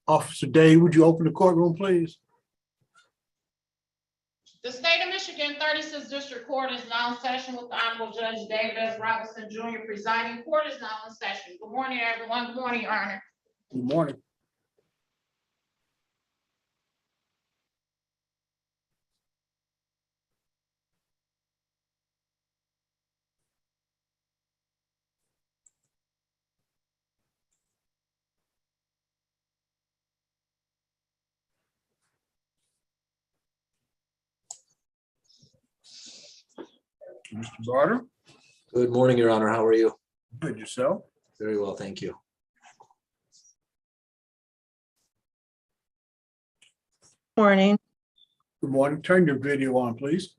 Officer Day, would you open the courtroom, please? The state of Michigan 36th District Court is now in session with the Honorable Judge David S. Robinson Jr. presiding. Court is now in session. Good morning, everyone. Good morning, Your Honor. Good morning. Mr. Barter. Good morning, Your Honor. How are you? Good, yourself? Very well, thank you. Morning. Good morning. Turn your video on, please.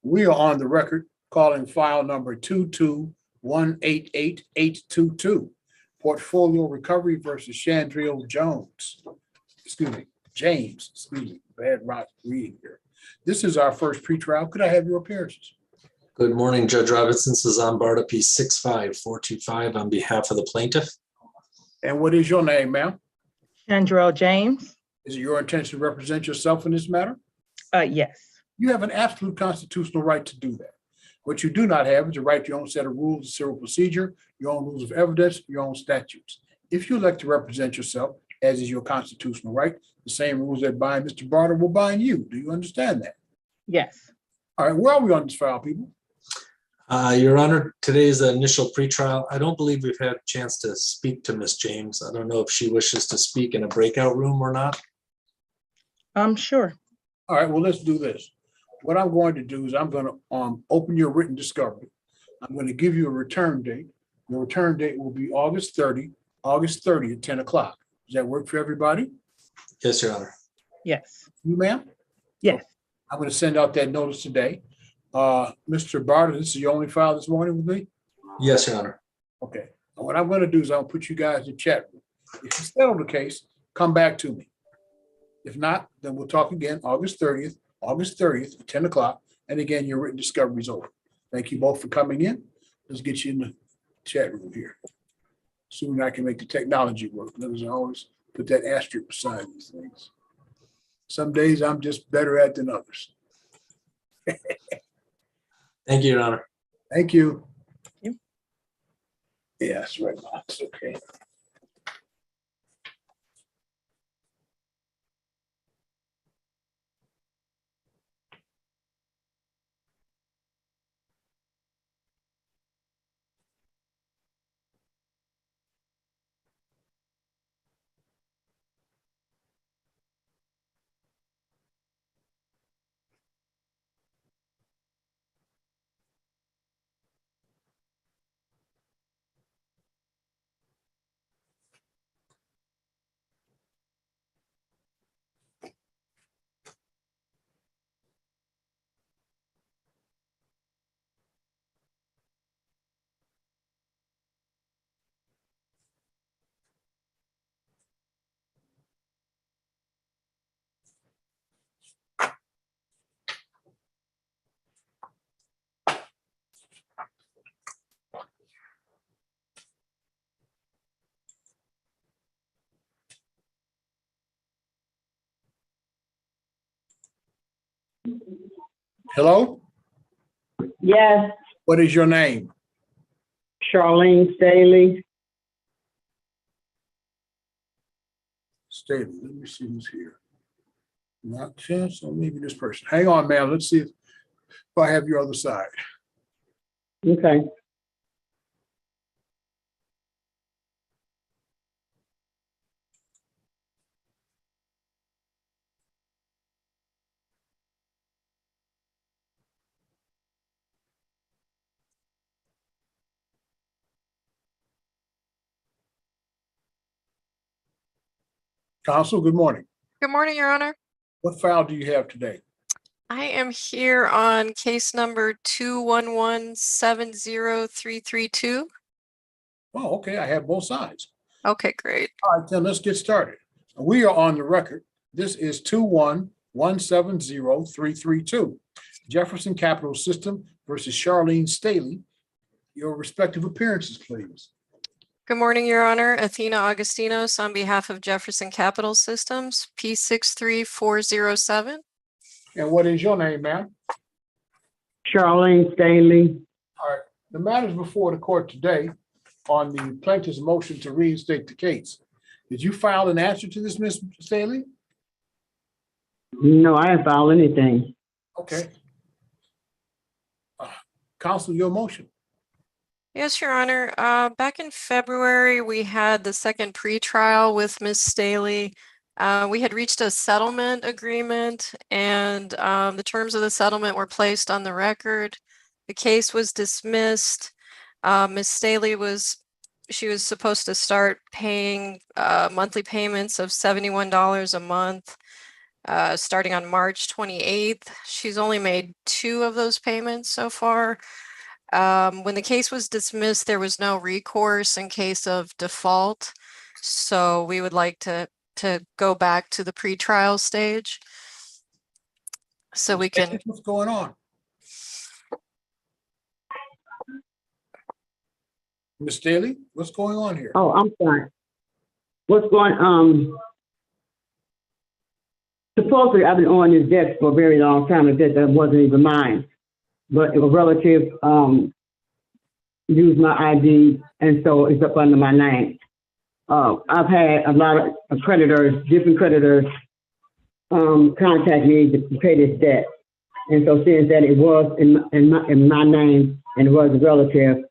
We are on the record calling file number 2218822, Portfolio Recovery versus Chandriel Jones. James, bad reading here. This is our first pretrial. Could I have your appearances? Good morning, Judge Robinson. Suzanne Barta, P 65425 on behalf of the plaintiff. And what is your name, ma'am? Chandriel James. Is it your intention to represent yourself in this matter? Yes. You have an absolute constitutional right to do that. What you do not have is the right to your own set of rules of civil procedure, your own rules of evidence, your own statutes. If you elect to represent yourself, as is your constitutional right, the same rules that bind Mr. Barter will bind you. Do you understand that? Yes. All right, where are we on this file, people? Your Honor, today is the initial pretrial. I don't believe we've had a chance to speak to Ms. James. I don't know if she wishes to speak in a breakout room or not. Sure. All right, well, let's do this. What I'm going to do is I'm going to open your written discovery. I'm going to give you a return date. Your return date will be August 30 at 10 o'clock. Does that work for everybody? Yes, Your Honor. Yes. You, ma'am? Yes. I'm going to send out that notice today. Mr. Barter, this is your only file this morning with me? Yes, Your Honor. Okay. And what I'm going to do is I'll put you guys in chat room. If you settle the case, come back to me. If not, then we'll talk again August 30th at 10 o'clock. And again, your written discovery is over. Thank you both for coming in. Let's get you in the chat room here. Soon I can make the technology work. Notice I always put that asterisk beside these things. Some days I'm just better at than others. Thank you, Your Honor. Thank you. Thank you. Yes, right. It's okay. Hello? Yes, What is your name? Charlene Staley. Staley. Let me see who's here. Not Chance, or maybe this person. Hang on, ma'am. Let's see if I have your other side. Okay. Counsel, good morning. Good morning, Your Honor. What file do you have today? I am here on case number 211-70332. Oh, okay. I have both sides. Okay, great. All right, then let's get started. We are on the record. This is 170332. Jefferson Capital System versus Charlene Staley. Your respective appearances, please. Good morning, Your Honor. Athena Augustinos on behalf of Jefferson Capital Systems, P63407. And what is your name, ma'am? Charlene Staley. All right. The matters before the court today on the plaintiff's motion to reinstate the case. Did you file an answer to this, Ms. Staley? No, I didn't file anything. Okay. Counsel, your motion. Yes, Your Honor. Back in February, we had the second pretrial with Ms. Staley. We had reached a settlement agreement, and the terms of the settlement were placed on the record. The case was dismissed. Ms. Staley was supposed to start paying monthly payments of $71 a month starting on March 28th. She's only made 2 of those payments so far. When the case was dismissed, there was no recourse in case of default. So we would like to go back to the pretrial stage. So we can. What's going on? Ms. Staley, what's going on here? Oh, I'm sorry. What's going, supposedly I've been on this debt for a very long time, a debt that wasn't even mine. But a relative, used my ID, and so it's up under my name. I've had a lot of creditors, different creditors, contact me to pay this debt. And so since that it was in my name and it was a relative,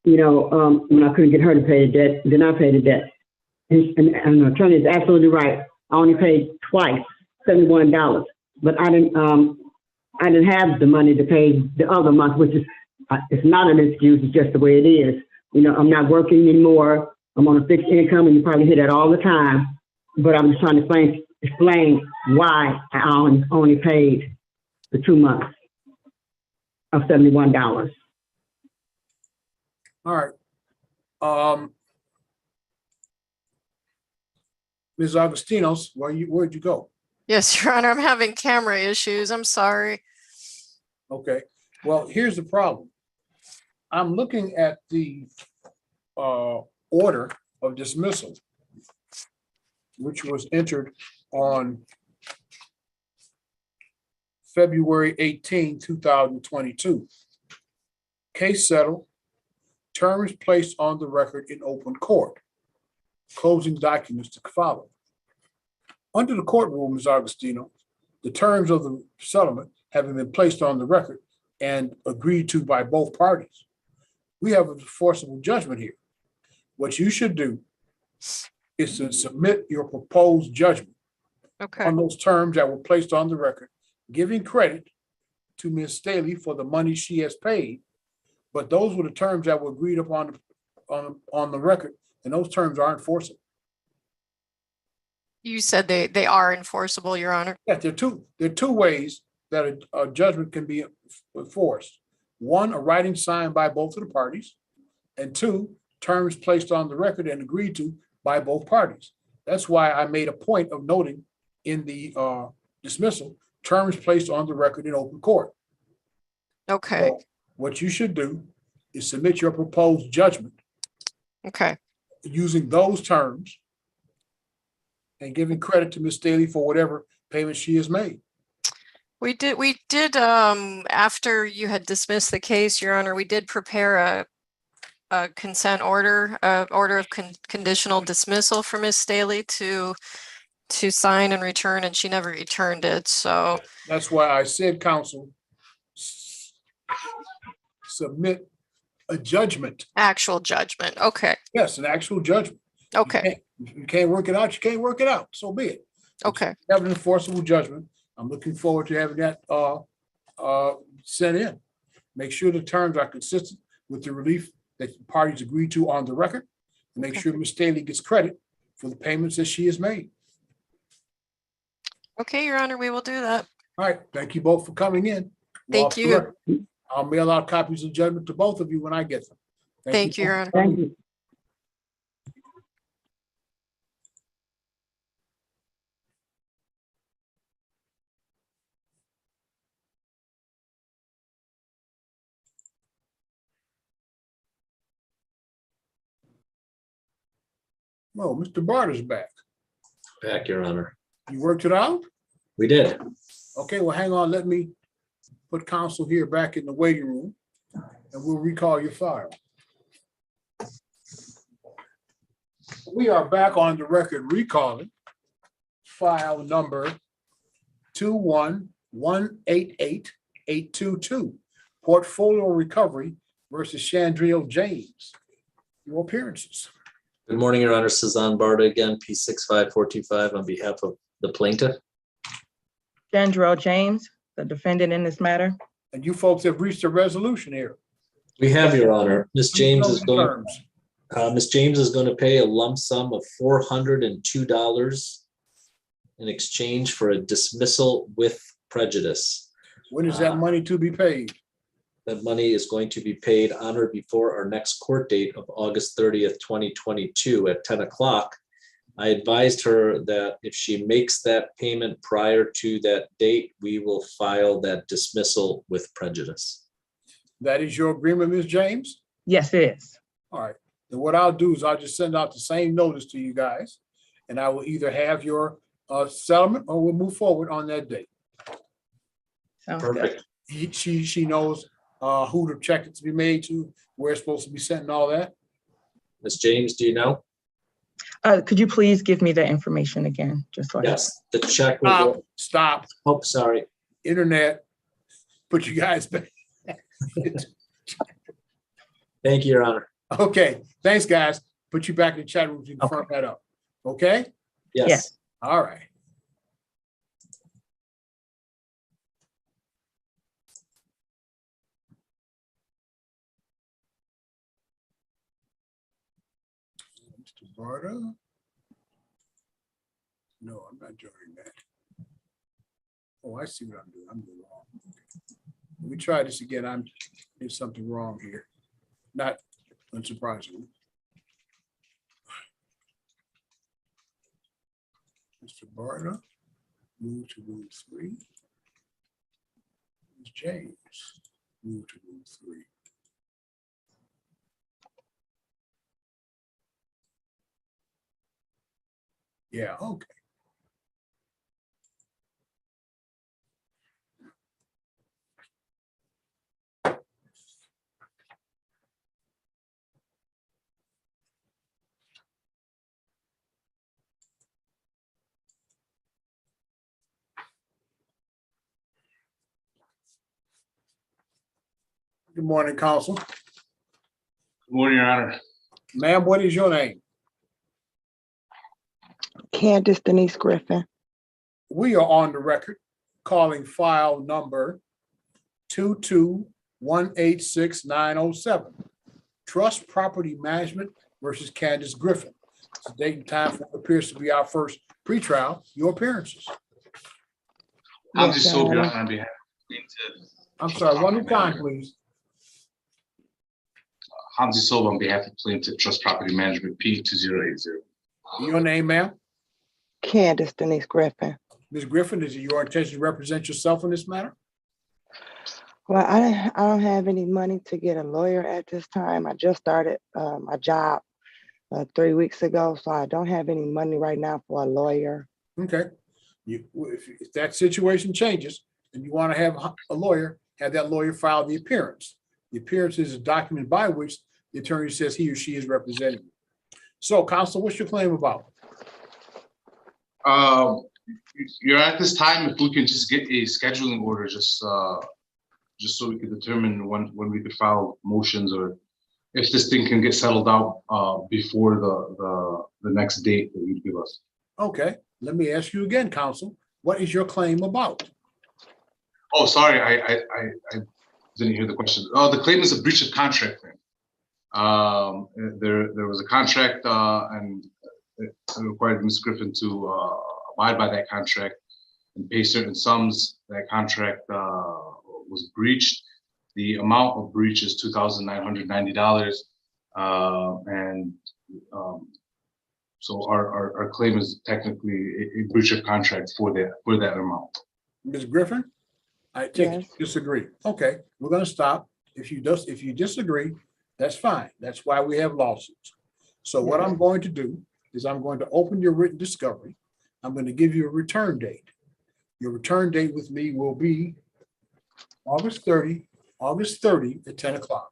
when I couldn't get her to pay the debt, then I paid the debt. And the attorney is absolutely right. I only paid twice, $71, but I didn't have the money to pay the other month, which is, it's not an excuse, it's just the way it is. I'm not working anymore. I'm on a fixed income, and you probably hear that all the time. But I'm just trying to explain why I only paid the 2 months of $71. All right. Ms. Agostinos, where'd you go? Yes, Your Honor, I'm having camera issues. I'm sorry. Okay. Well, here's the problem. I'm looking at the order of dismissal, which was entered on February 18, 2022. Case settled, terms placed on the record in open court, closing documents to follow. Under the court rule, Ms. Agostino, the terms of the settlement having been placed on the record and agreed to by both parties, we have a enforceable judgment here. What you should do is to submit your proposed judgment Okay. on those terms that were placed on the record, giving credit to Ms. Staley for the money she has paid. But those were the terms that were agreed upon on the record, and those terms are enforceable. You said they are enforceable, Your Honor. Yeah, there are two ways that a judgment can be enforced. One, a writing signed by both of the parties, and 2, terms placed on the record and agreed to by both parties. That's why I made a point of noting in the dismissal, terms placed on the record in open court. Okay. So what you should do is submit your proposed judgment Okay. using those terms and giving credit to Ms. Staley for whatever payment she has made. We did after you had dismissed the case, Your Honor, we did prepare a consent order, order of conditional dismissal for Ms. Staley to sign and return, and she never returned it. So That's why I said, counsel, submit a judgment. actual judgment. Okay. Yes, an actual judgment. Okay. You can't work it out, you can't work it out. So be it. Okay. Have an enforceable judgment. I'm looking forward to having that sent in. Make sure the terms are consistent with the relief that the parties agreed to on the record. And make sure Ms. Staley gets credit for the payments that she has made. Okay, Your Honor, we will do that. All right, thank you both for coming in. Thank Off the you. record. I'll mail out copies of judgment to both of you when I get them. Thank you, Your both Honor. for coming. Thank you. Oh, Mr. Barter's back. Back, Your Honor. You worked it out? We did. Okay, well, hang on. Let me put counsel here back in the waiting room and we'll recall your file. We are back on the record recalling file number 211888822, Portfolio Recovery versus Chandriel James. Your appearances. Good morning, Your Honor. Suzanne Barta again, P65425 on behalf of the plaintiff. Chandriel James, the defendant in this matter. And you folks have reached a resolution here. We have, Your Honor. Ms. James Please is know the going, terms. Ms. James is going to pay a lump sum of $402 in exchange for a dismissal with prejudice. When is that money to be paid? That money is going to be paid on or before our next court date of August 30th, 2022 at 10 o'clock. I advised her that if she makes that payment prior to that date, we will file that dismissal with prejudice. That is your agreement, Ms. James? Yes, it is. All right. Then what I'll do is I'll just send out the same notice to you guys, and I will either have your settlement or we'll move forward on that date. Sounds good. Perfect. She knows who the check is to be made to, where it's supposed to be sent and all that. Ms. James, do you know? Could you please give me the information again, just so I have it? Yes, the check will go. Stop. Oh, sorry. Internet. Put you guys back. Thank you, Your Honor. Okay, thanks, guys. Put you back in the chat room to confirm that up. Okay? Yes. Yes. All right. Mr. Barta? No, I'm not joining that. Oh, I see what I'm doing. I'm doing wrong. Let me try this again. I'm did something wrong here. Not unsurprisingly. Mr. Barta, move to room 3. Ms. James, move to room 3. Yeah, okay. Good morning, counsel. Good morning, Your Honor. Ma'am, what is your name? Candace Denise Griffin. We are on the record calling file number 22186-907. Trust Property Management versus Candace Griffin. It's the date and time for what appears to be our first pretrial. Your appearances. I'm Yes, just Your so Honor. on behalf of plaintiff. I'm sorry, one more time, please. Hamzi Silva on behalf of plaintiff Trust Property Management P2080. Your name, ma'am? Candace Denise Griffin. Ms. Griffin, is it your intention to represent yourself in this matter? Well, I don't have any money to get a lawyer at this time. I just started my job 3 weeks ago, so I don't have any money right now for a lawyer. Okay. If that situation changes and you want to have a lawyer, have that lawyer file the appearance. The appearance is a document by which the attorney says he or she is representing you. So, counsel, what's your claim about? You're at this time, if we can just get a scheduling order, just so we can determine when we could file motions, or if this thing can get settled out before the next date that you give us. Okay, let me ask you again, counsel. What is your claim about? Oh, sorry, I didn't hear the question. Oh, the claim is a breach of contract claim. There was a contract and it required Ms. Griffin to abide by that contract and pay certain sums. That contract was breached. The amount of breach is $2,990. So our claim is technically a breach of contract for that amount. Ms. Griffin, I take it Yes. you disagree. Okay, we're gonna stop. If you disagree, that's fine. That's why we have lawsuits. So what I'm going to do is I'm going to open your written discovery. I'm going to give you a return date. Your return date with me will be August 30 at 10 o'clock.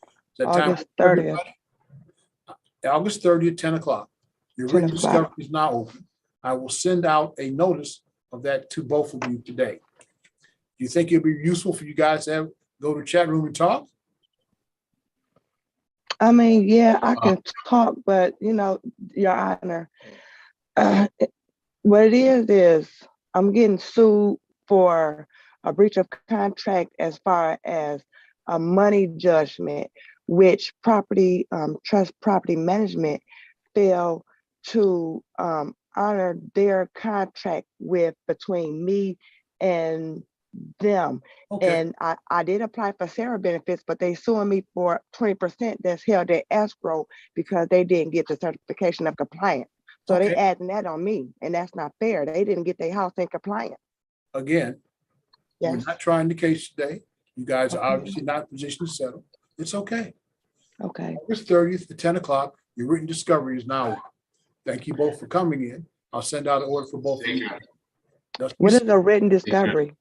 Is that time August for 30th, everybody? August 30th, 10 o'clock. Your 10 written o'clock. discovery is now open. I will send out a notice of that to both of you today. Do you think it'll be useful for you guys to go to chat room and talk? I mean, yeah, I can talk, but you know, Your Honor, what it is I'm getting sued for a breach of contract as far as a money judgment, which trust property management failed to honor their contract with between me and them. Okay, And I did apply for Sarah benefits, but they suing me for 20% that's held at escrow because they didn't get the certification of compliance. So they okay. adding that on me, and that's not fair. They didn't get their house in compliance. Again, we're Yes. not trying the case today. You guys are Okay. obviously not in a position to settle. It's okay. Okay. August 30th at 10 o'clock, your written discovery is now open. Thank you both for coming in. I'll send out an order for both of Thank you. you. What is a written discovery?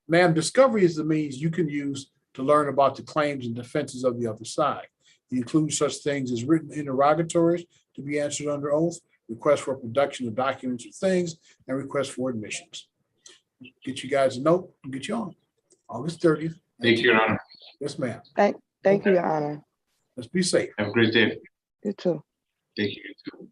Ma'am, discovery is the means you can use to learn about the claims and defenses of the other side. It includes such things as written interrogatories to be answered under oath, requests for production of documents or things, and requests for admissions. Get you guys a note and get you on. August 30th. Thank you, Your Honor. Yes, ma'am. Thank you, Your Honor. Let's be safe. Have a great day. You too. Thank you.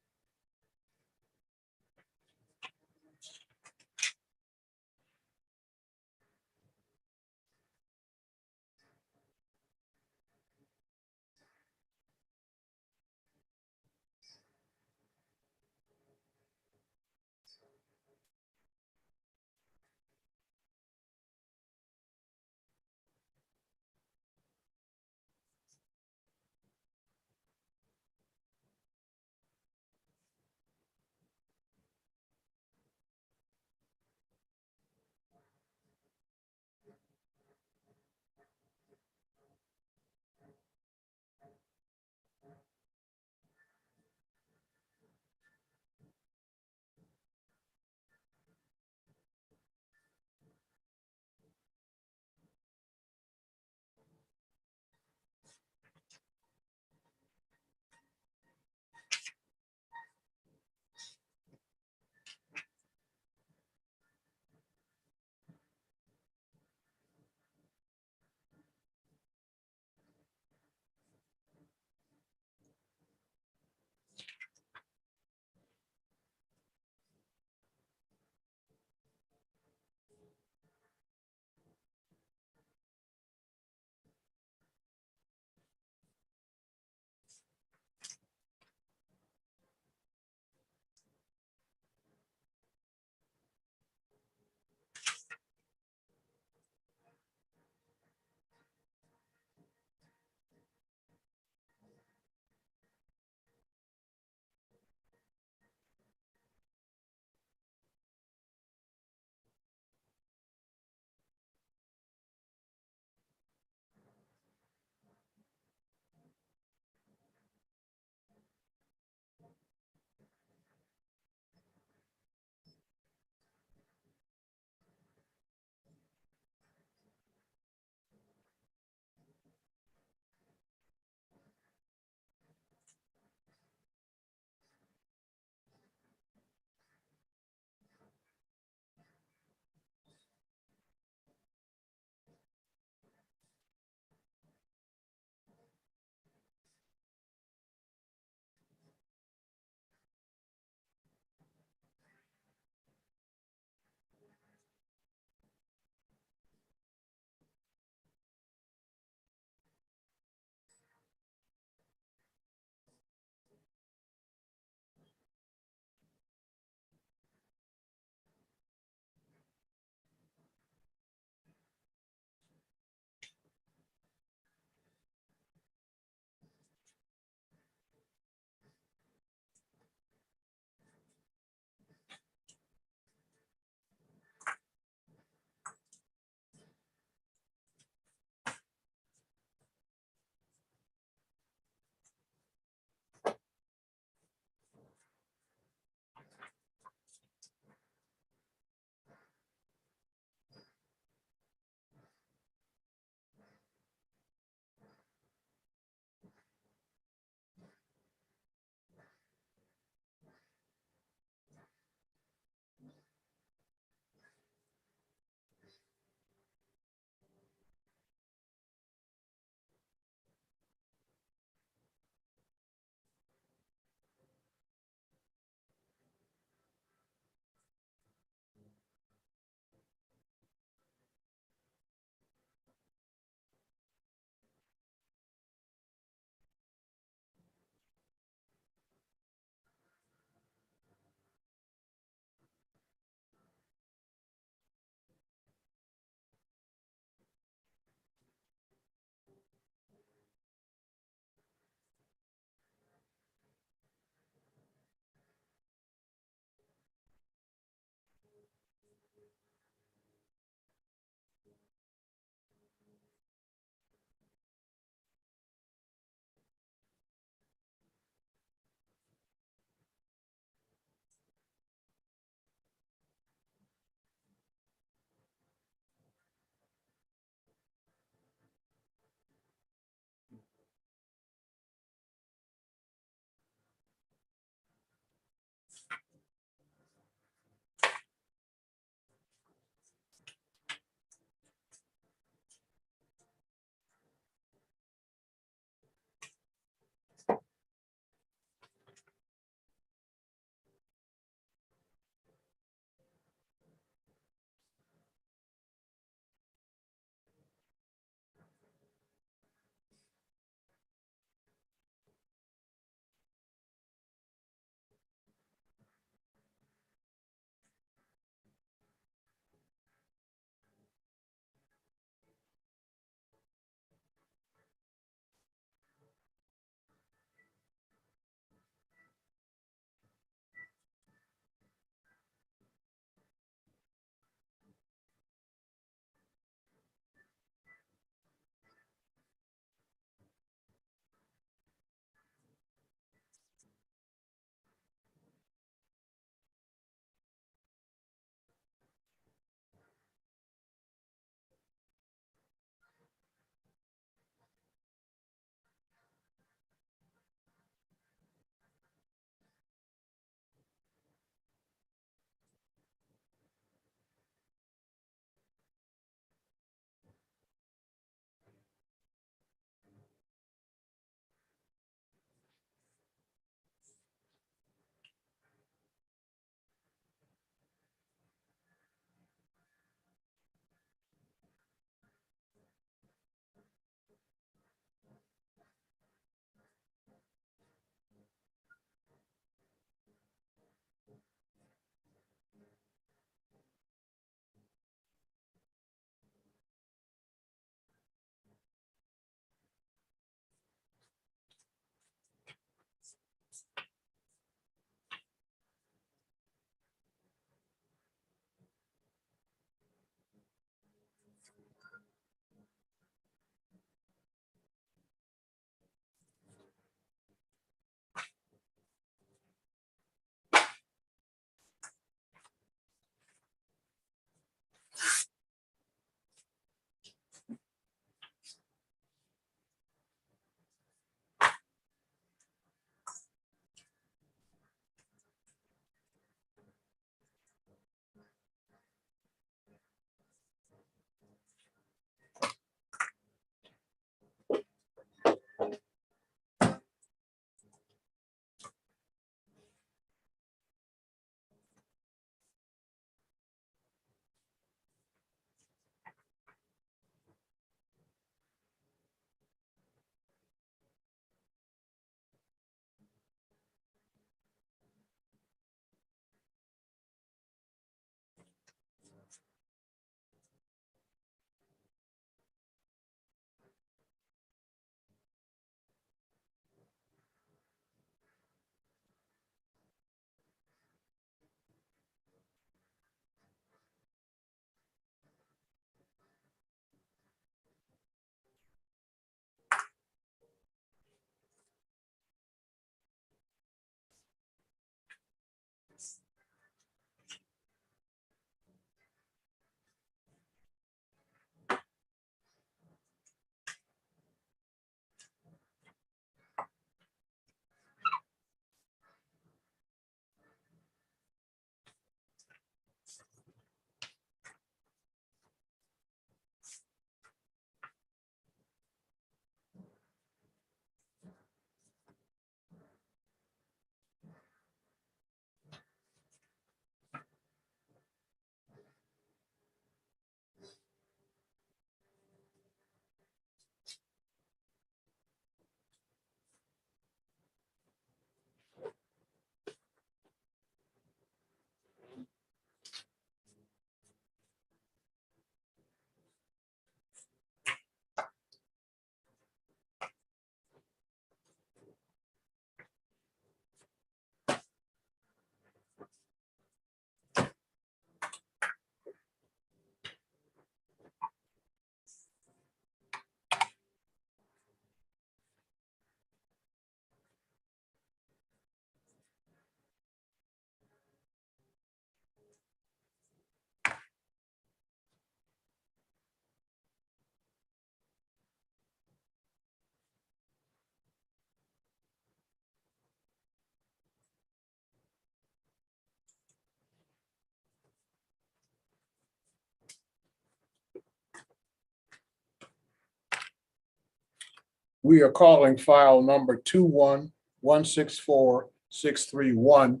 We are calling file number 21164-631,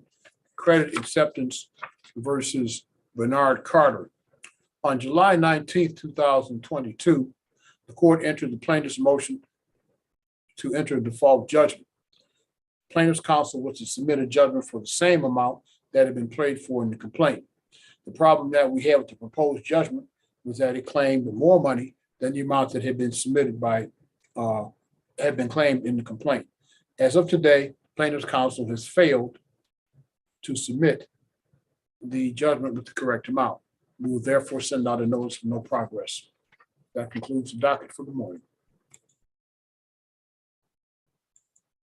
credit acceptance versus Bernard Carter. On July 19th, 2022, the court entered the plaintiff's motion to enter a default judgment. Plaintiff's counsel was to submit a judgment for the same amount that had been paid for in the complaint. The problem that we have with the proposed judgment was that it claimed more money than the amount that had been submitted by, had been claimed in the complaint. As of today, plaintiff's counsel has failed to submit the judgment with the correct amount. We will therefore send out a notice of no progress. That concludes the docket for the morning.